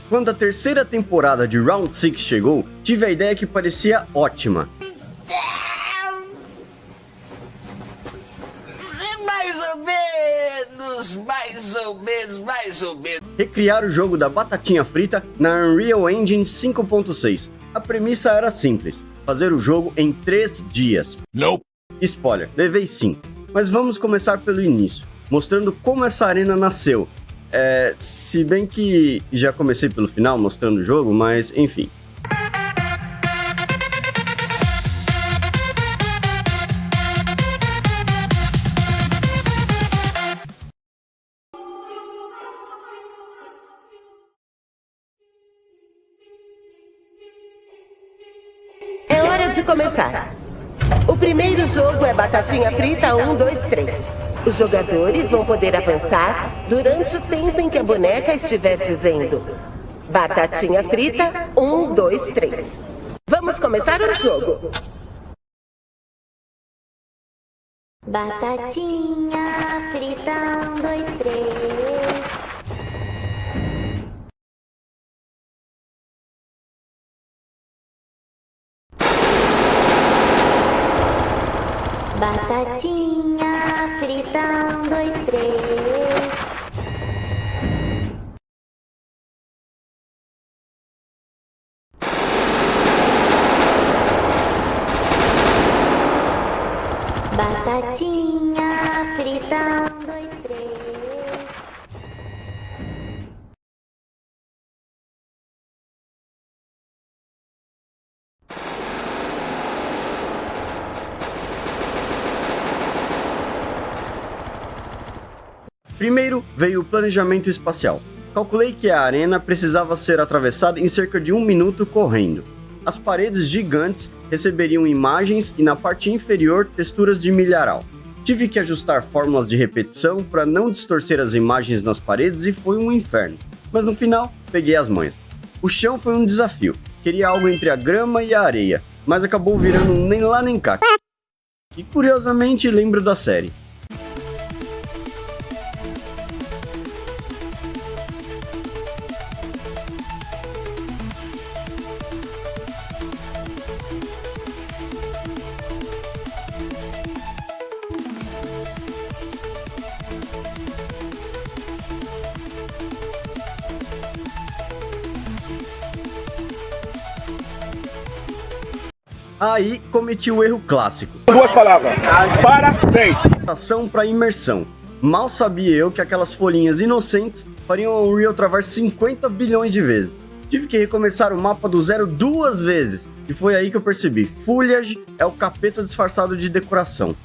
Quando a terceira temporada de Round 6 chegou, tive a ideia que parecia ótima. Mais ou menos. Recriar o jogo da batatinha frita na Unreal Engine 5.6. A premissa era simples, fazer o jogo em 3 dias. Nope. Spoiler, levei 5. Mas vamos começar pelo início, mostrando como essa arena nasceu. Se bem que já comecei pelo final, mostrando o jogo, mas enfim. É hora de começar. O primeiro jogo é Batatinha Frita 1, 2, 3. Os jogadores vão poder avançar durante o tempo em que a boneca estiver dizendo Batatinha Frita 1, 2, 3. Vamos começar o jogo. Batatinha frita 1, 2, 3. Batatinha frita 1, 2, 3. Batatinha frita 1, 2, 3. Primeiro veio o planejamento espacial. Calculei que a arena precisava ser atravessada em cerca de 1 minuto correndo. As paredes gigantes receberiam imagens e na parte inferior texturas de milharal. Tive que ajustar fórmulas de repetição para não distorcer as imagens nas paredes e foi um inferno. Mas no final, peguei as manhas. O chão foi um desafio. Queria algo entre a grama e a areia, mas acabou virando um nem lá nem cá. E curiosamente lembro da série. Aí cometi o erro clássico. 2 palavras. Parabéns. Ação para imersão. Mal sabia eu que aquelas folhinhas inocentes fariam a Unreal travar 50 bilhões de vezes. Tive que recomeçar o mapa do zero 2 vezes. E foi aí que eu percebi, Foliage é o capeta disfarçado de decoração.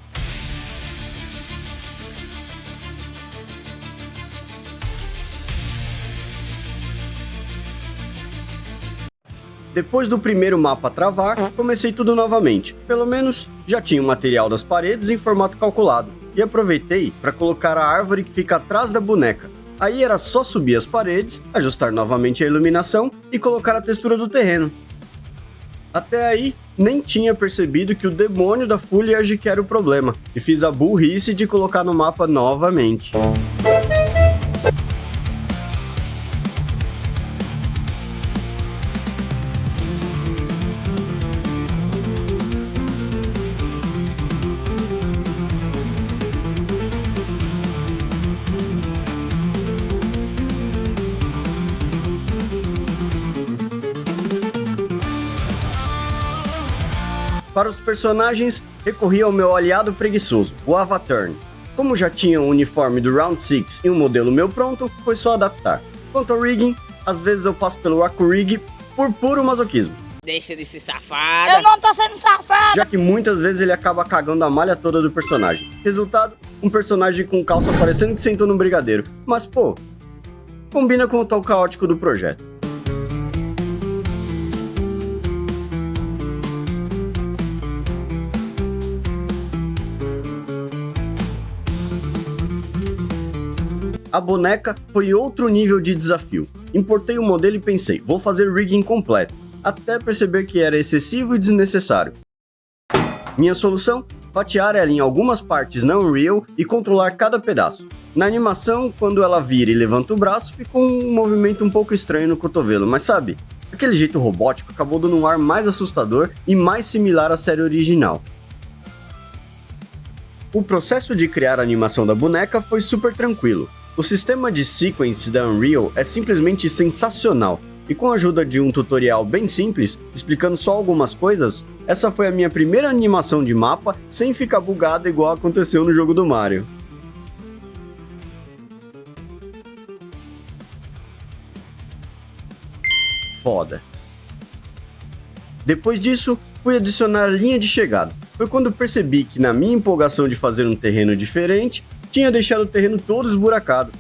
Depois do primeiro mapa travar, comecei tudo novamente. Pelo menos, já tinha o material das paredes em formato calculado. E aproveitei para colocar a árvore que fica atrás da boneca. Aí era só subir as paredes, ajustar novamente a iluminação e colocar a textura do terreno. Até aí, nem tinha percebido que o demônio da Foliage que era o problema. E fiz a burrice de colocar no mapa novamente. Para os personagens, recorri ao meu aliado preguiçoso, o Avatar. Como já tinha o uniforme do Round 6 e um modelo meu pronto, foi só adaptar. Quanto ao rigging, às vezes eu passo pelo Akurig por puro masoquismo. Deixa de ser safada. Eu não tô sendo safada. Já que muitas vezes ele acaba cagando a malha toda do personagem. Resultado, um personagem com calça parecendo que sentou num brigadeiro. Mas pô, combina com o tal caótico do projeto. A boneca foi outro nível de desafio. Importei o modelo e pensei, vou fazer rigging completo, até perceber que era excessivo e desnecessário. Minha solução? fatiar ela em algumas partes na Unreal e controlar cada pedaço. Na animação, quando ela vira e levanta o braço, ficou um movimento um pouco estranho no cotovelo, mas sabe, aquele jeito robótico acabou dando um ar mais assustador e mais similar à série original. O processo de criar a animação da boneca foi super tranquilo. O sistema de sequence da Unreal é simplesmente sensacional, e com a ajuda de um tutorial bem simples, explicando só algumas coisas, essa foi a minha primeira animação de mapa sem ficar bugada igual aconteceu no jogo do Mario. Foda. Depois disso, fui adicionar a linha de chegada. Foi quando percebi que na minha empolgação de fazer um terreno diferente, tinha deixado o terreno todo esburacado.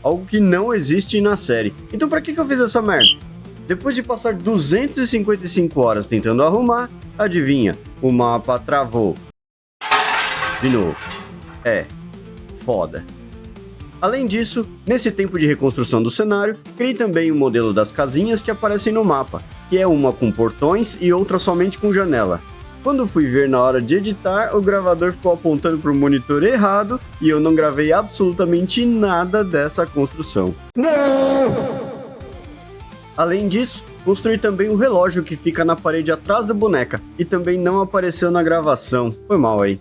Algo que não existe na série. Então pra que eu fiz essa merda? Depois de passar 255 horas tentando arrumar, adivinha, o mapa travou. De novo. Foda. Além disso, nesse tempo de reconstrução do cenário, criei também o modelo das casinhas que aparecem no mapa, que é uma com portões e outra somente com janela. Quando fui ver na hora de editar, o gravador ficou apontando para o monitor errado e eu não gravei absolutamente nada dessa construção. Não! Além disso, construí também o relógio que fica na parede atrás da boneca e também não apareceu na gravação. Foi mal aí.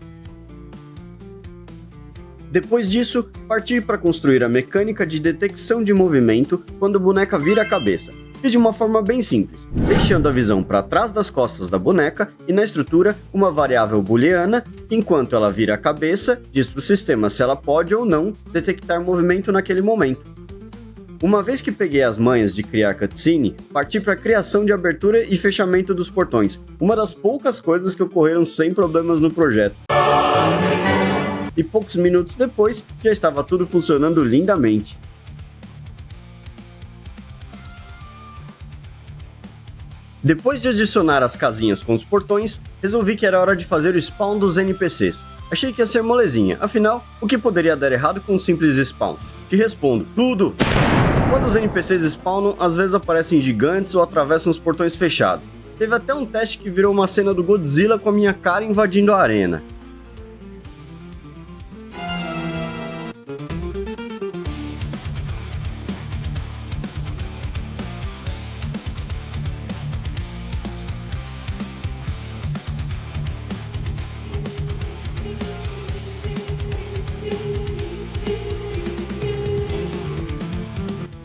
Depois disso, parti para construir a mecânica de detecção de movimento quando a boneca vira a cabeça. Fiz de uma forma bem simples, deixando a visão para trás das costas da boneca e na estrutura uma variável booleana, que enquanto ela vira a cabeça, diz para o sistema se ela pode ou não detectar movimento naquele momento. Uma vez que peguei as manhas de criar cutscene, parti para a criação de abertura e fechamento dos portões, uma das poucas coisas que ocorreram sem problemas no projeto. E poucos minutos depois, já estava tudo funcionando lindamente. Depois de adicionar as casinhas com os portões, resolvi que era hora de fazer o spawn dos NPCs. Achei que ia ser molezinha, afinal, o que poderia dar errado com um simples spawn? Te respondo, tudo! Quando os NPCs spawnam, às vezes aparecem gigantes ou atravessam os portões fechados. Teve até um teste que virou uma cena do Godzilla com a minha cara invadindo a arena.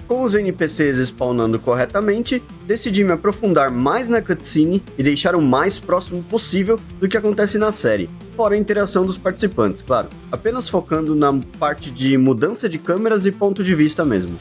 Com os NPCs spawnando corretamente, decidi me aprofundar mais na cutscene e deixar o mais próximo possível do que acontece na série, fora a interação dos participantes, claro, apenas focando na parte de mudança de câmeras e ponto de vista mesmo.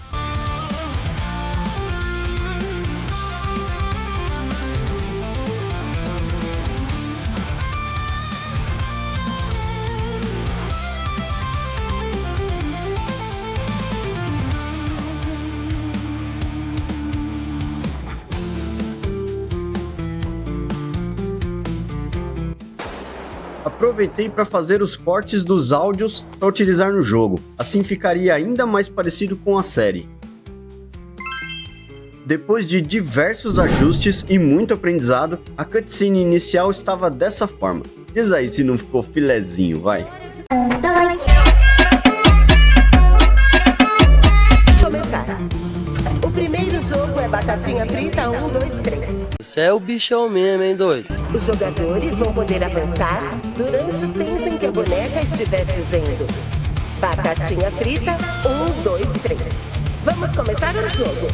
Aproveitei para fazer os cortes dos áudios para utilizar no jogo, assim ficaria ainda mais parecido com a série. Depois de diversos ajustes e muito aprendizado, a cutscene inicial estava dessa forma. Diz aí se não ficou filezinho, vai. Começar. O primeiro jogo é Batatinha Frita 1, 2, 3. Você é o bichão mesmo, hein, doido? Os jogadores vão poder avançar durante o tempo em que a boneca estiver dizendo Batatinha Frita 1, 2, 3. Vamos começar o jogo.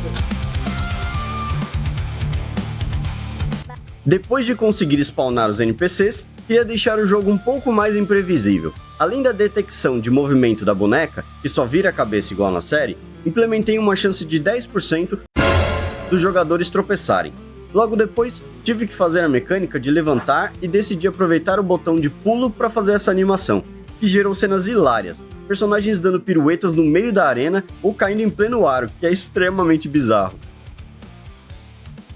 Depois de conseguir spawnar os NPCs, queria deixar o jogo um pouco mais imprevisível. Além da detecção de movimento da boneca, que só vira a cabeça igual na série, implementei uma chance de 10% dos jogadores tropeçarem. Logo depois, tive que fazer a mecânica de levantar e decidi aproveitar o botão de pulo para fazer essa animação, que gerou cenas hilárias, personagens dando piruetas no meio da arena ou caindo em pleno ar, o que é extremamente bizarro.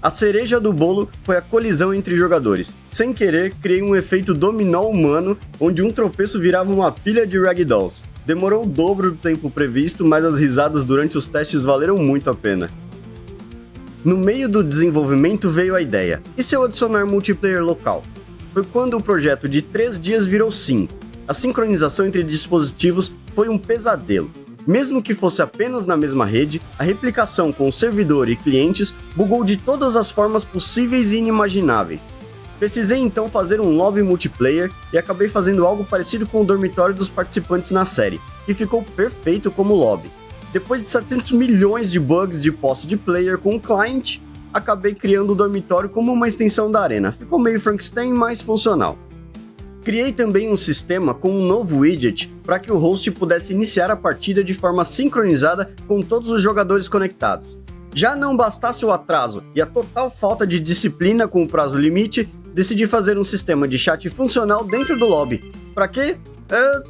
A cereja do bolo foi a colisão entre jogadores. Sem querer, criei um efeito dominó humano, onde um tropeço virava uma pilha de ragdolls. Demorou o dobro do tempo previsto, mas as risadas durante os testes valeram muito a pena. No meio do desenvolvimento veio a ideia, e se eu adicionar multiplayer local? foi quando o projeto de 3 dias virou 5. A sincronização entre dispositivos foi um pesadelo. Mesmo que fosse apenas na mesma rede, a replicação com o servidor e clientes bugou de todas as formas possíveis e inimagináveis. Precisei então fazer um lobby multiplayer e acabei fazendo algo parecido com o dormitório dos participantes na série, que ficou perfeito como lobby. Depois de 700 milhões de bugs de posse de player com o client, acabei criando o dormitório como uma extensão da arena. Ficou meio Frankenstein, mas funcional. Criei também um sistema com um novo widget para que o host pudesse iniciar a partida de forma sincronizada com todos os jogadores conectados. Já não bastasse o atraso e a total falta de disciplina com o prazo limite, decidi fazer um sistema de chat funcional dentro do lobby. Pra quê?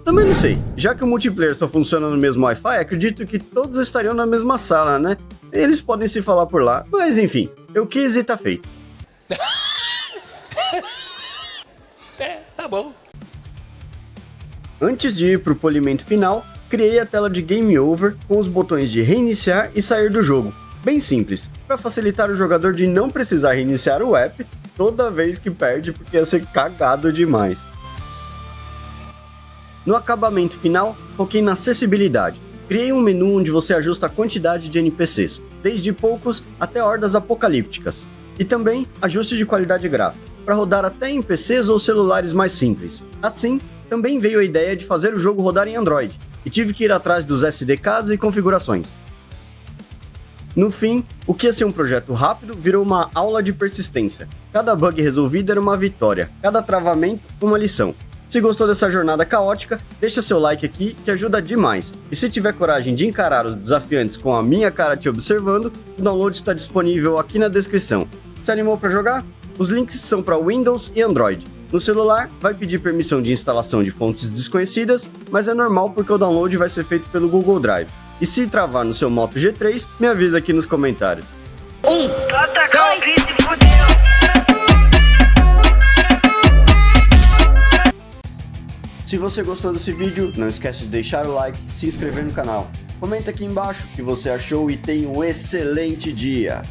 Também não sei. Já que o multiplayer só funciona no mesmo Wi-Fi, acredito que todos estariam na mesma sala, né? Eles podem se falar por lá, mas enfim, eu quis e tá feito. Tá bom. Antes de ir pro polimento final, criei a tela de Game Over com os botões de reiniciar e sair do jogo. Bem simples, para facilitar o jogador de não precisar reiniciar o app toda vez que perde, porque ia ser cagado demais. No acabamento final, foquei na acessibilidade. Criei um menu onde você ajusta a quantidade de NPCs, desde poucos até hordas apocalípticas. E também ajuste de qualidade gráfica, para rodar até em PCs ou celulares mais simples. Assim, também veio a ideia de fazer o jogo rodar em Android, e tive que ir atrás dos SDKs e configurações. No fim, o que ia ser um projeto rápido virou uma aula de persistência. Cada bug resolvido era uma vitória, cada travamento uma lição. Se gostou dessa jornada caótica, deixa seu like aqui que ajuda demais. E se tiver coragem de encarar os desafiantes com a minha cara te observando, o download está disponível aqui na descrição. Se animou para jogar? Os links são para Windows e Android. No celular, vai pedir permissão de instalação de fontes desconhecidas, mas é normal porque o download vai ser feito pelo Google Drive. E se travar no seu Moto G3, me avisa aqui nos comentários. 1, 2. Se você gostou desse vídeo, não esquece de deixar o like e se inscrever no canal. Comenta aqui embaixo o que você achou e tenha um excelente dia!